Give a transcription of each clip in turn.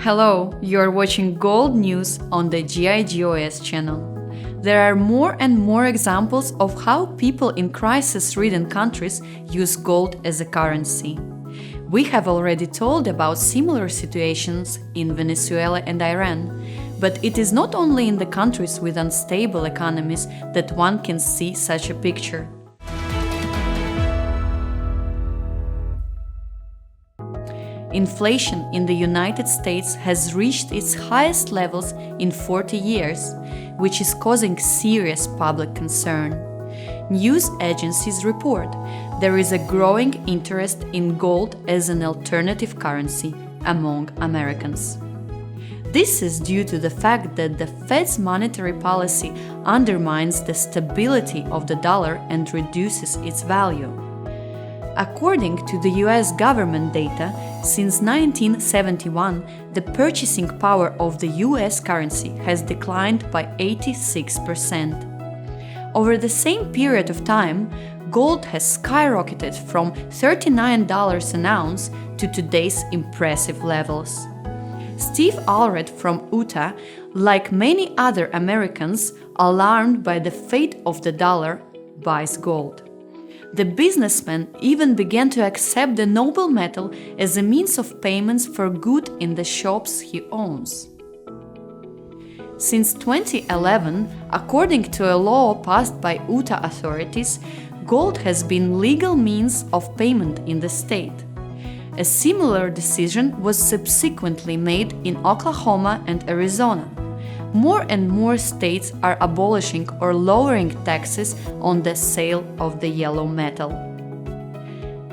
Hello, you're watching Gold News on the GIGOS channel. There are more and more examples of how people in crisis-ridden countries use gold as a currency. We have already told about similar situations in Venezuela and Iran, but it is not only in the countries with unstable economies that one can see such a picture. Inflation in the United States has reached its highest levels in 40 years, which is causing serious public concern. News agencies report there is a growing interest in gold as an alternative currency among Americans. This is due to the fact that the Fed's monetary policy undermines the stability of the dollar and reduces its value. According to the US government data, since 1971, the purchasing power of the US currency has declined by 86%. Over the same period of time, gold has skyrocketed from $39 an ounce to today's impressive levels. Steve Allred from Utah, like many other Americans alarmed by the fate of the dollar, buys gold. The businessman even began to accept the noble metal as a means of payments for goods in the shops he owns. Since 2011, according to a law passed by Utah authorities, gold has been legal means of payment in the state. A similar decision was subsequently made in Oklahoma and Arizona. More and more states are abolishing or lowering taxes on the sale of the yellow metal.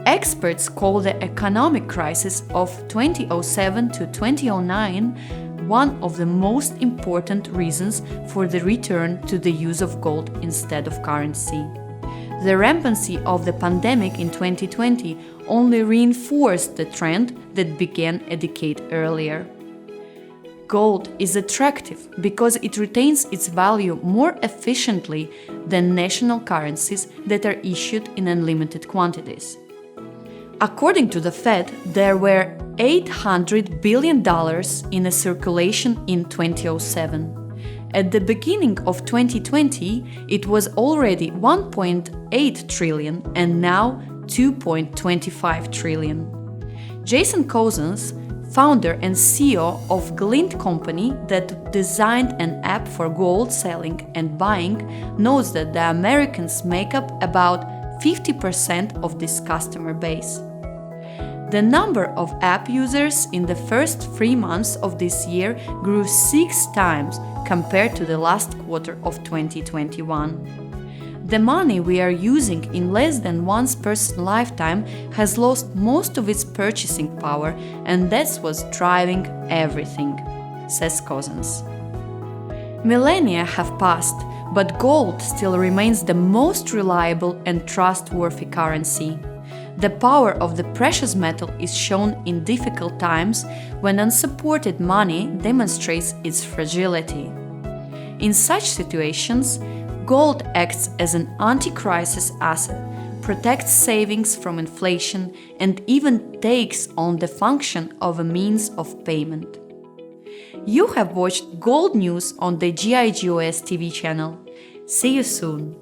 Experts call the economic crisis of 2007 to 2009 one of the most important reasons for the return to the use of gold instead of currency. The rampancy of the pandemic in 2020 only reinforced the trend that began a decade earlier. Gold is attractive because it retains its value more efficiently than national currencies that are issued in unlimited quantities. According to the Fed, there were $800 billion in a circulation in 2007. At the beginning of 2020, it was already 1.8 trillion and now 2.25 trillion. Jason Cousins, founder and CEO of Glint Company that designed an app for gold selling and buying, knows that the Americans make up about 50% of this customer base. The number of app users in the first 3 months of this year grew 6 times compared to the last quarter of 2021. The money we are using in less than one person's lifetime has lost most of its purchasing power, and that's what's driving everything, says Cousins. Millennia have passed, but gold still remains the most reliable and trustworthy currency. The power of the precious metal is shown in difficult times when unsupported money demonstrates its fragility. In such situations, gold acts as an anti-crisis asset, protects savings from inflation, and even takes on the function of a means of payment. You have watched Gold News on the GIGOS TV channel. See you soon!